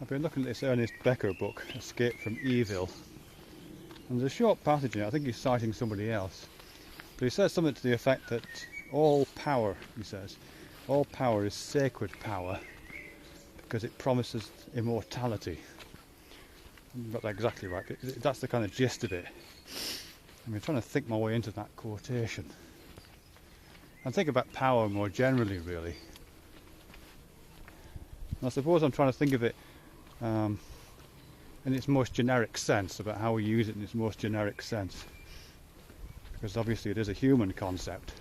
I've been looking at this Ernest Becker book, Escape from Evil, and there's a short passage in it. I think he's citing somebody else, but he says something to the effect that all power, he says, all power is sacred power because it promises immortality. I've got that exactly right, but that's the kind of gist of it. I'm trying to think my way into that quotation and think about power more generally, really. And I suppose I'm trying to think of it in its most generic sense, about how we use it in its most generic sense, because obviously it is a human concept,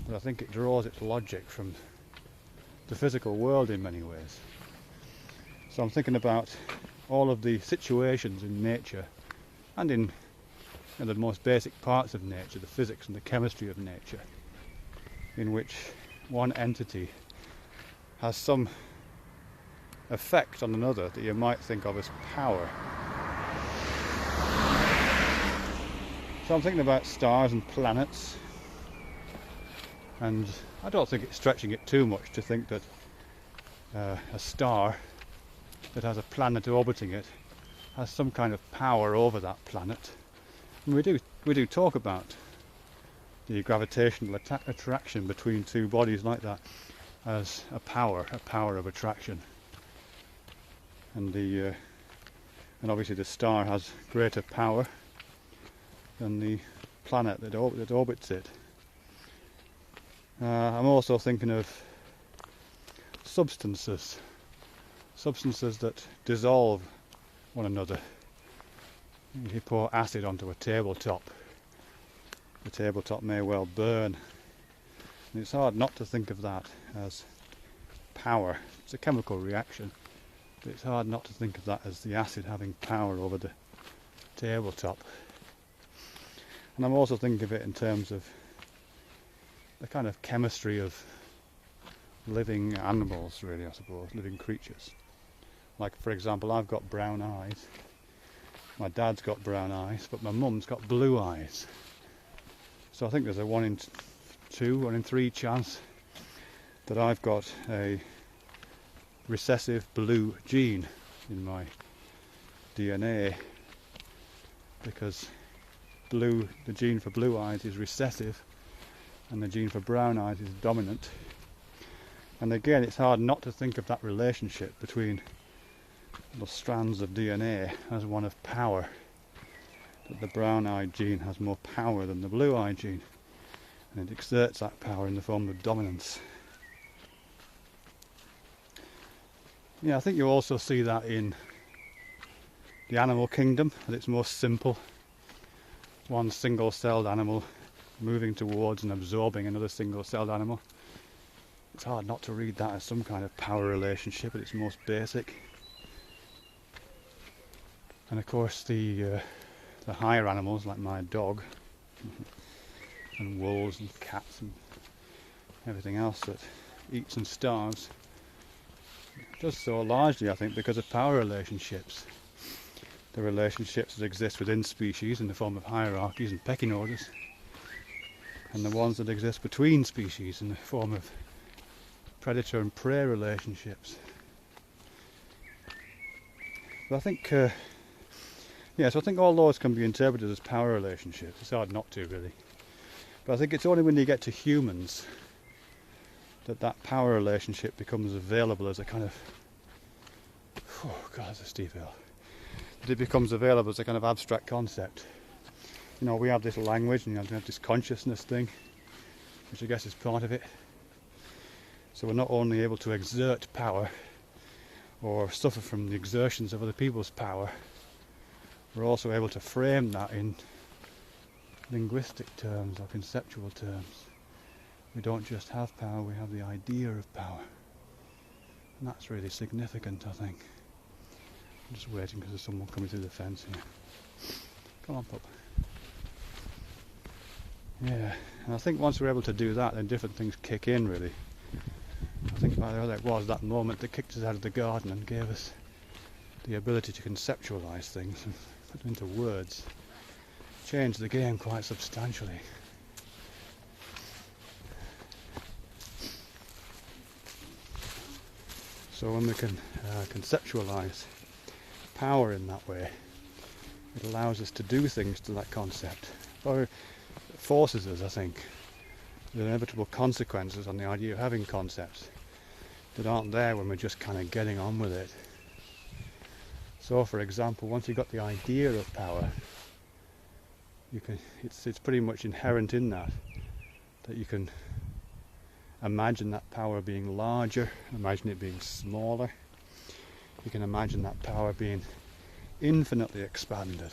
but I think it draws its logic from the physical world in many ways. So I'm thinking about all of the situations in nature and in the most basic parts of nature, the physics and the chemistry of nature, in which one entity has some effect on another that you might think of as power. So I'm thinking about stars and planets, and I don't think it's stretching it too much to think that a star that has a planet orbiting it has some kind of power over that planet. And we do talk about the gravitational attraction between two bodies like that as a power of attraction. And obviously the star has greater power than the planet that orbits it. I'm also thinking of substances that dissolve one another. If you pour acid onto a tabletop, the tabletop may well burn. And it's hard not to think of that as power. It's a chemical reaction, but it's hard not to think of that as the acid having power over the tabletop. And I'm also thinking of it in terms of the kind of chemistry of living animals, really, I suppose, living creatures. Like, for example, I've got brown eyes. My dad's got brown eyes, but my mum's got blue eyes. So I think there's a 1 in 2, 1 in 3 chance that I've got a recessive blue gene in my DNA, because the gene for blue eyes is recessive and the gene for brown eyes is dominant. And again, it's hard not to think of that relationship between the strands of DNA as one of power, that the brown-eyed gene has more power than the blue-eyed gene, and it exerts that power in the form of dominance. Yeah, I think you also see that in the animal kingdom at its most simple. One single-celled animal moving towards and absorbing another single-celled animal. It's hard not to read that as some kind of power relationship at its most basic. And of course the higher animals, like my dog, and wolves and cats and everything else that eats and starves, does so largely, I think, because of power relationships. The relationships that exist within species in the form of hierarchies and pecking orders, and the ones that exist between species in the form of predator and prey relationships. But I think so I think all those can be interpreted as power relationships. It's hard not to, really. But I think it's only when you get to humans that power relationship becomes available as a kind of... Oh God, it's a steep hill. That it becomes available as a kind of abstract concept. You know, we have this language and we have this consciousness thing, which I guess is part of it. So we're not only able to exert power or suffer from the exertions of other people's power, we're also able to frame that in linguistic terms or conceptual terms. We don't just have power, we have the idea of power. And that's really significant, I think. I'm just waiting because there's someone coming through the fence here. Come on, pup. Yeah, and I think once we're able to do that, then different things kick in, really. I think that was that moment that kicked us out of the garden and gave us the ability to conceptualise things and put them into words. Changed the game quite substantially. So when we can conceptualize power in that way, it allows us to do things to that concept. Or it forces us, I think. There are inevitable consequences on the idea of having concepts that aren't there when we're just kind of getting on with it. So for example, once you've got the idea of power, it's pretty much inherent in that you can imagine that power being larger, imagine it being smaller. You can imagine that power being infinitely expanded.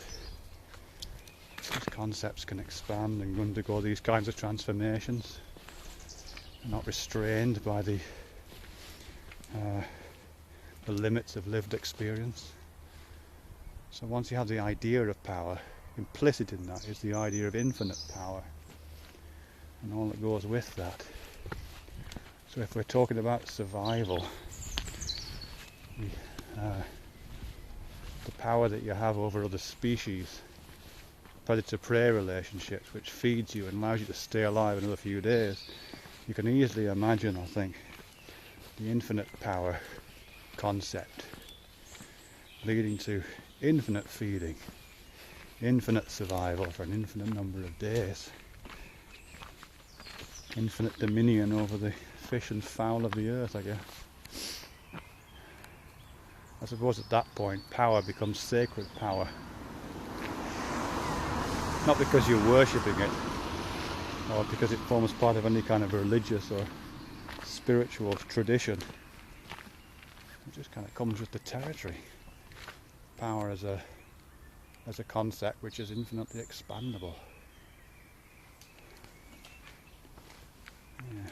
These concepts can expand and undergo these kinds of transformations. They're not restrained by the limits of lived experience. So once you have the idea of power, implicit in that is the idea of infinite power and all that goes with that. So if we're talking about survival, the power that you have over other species, predator-prey relationships, which feeds you and allows you to stay alive another few days, you can easily imagine, I think, the infinite power concept leading to infinite feeding, infinite survival for an infinite number of days, infinite dominion over the fish and fowl of the earth, I guess. I suppose at that point power becomes sacred power. Not because you're worshipping it or because it forms part of any kind of religious or spiritual tradition. It just kind of comes with the territory. Power as a concept which is infinitely expandable. Yeah.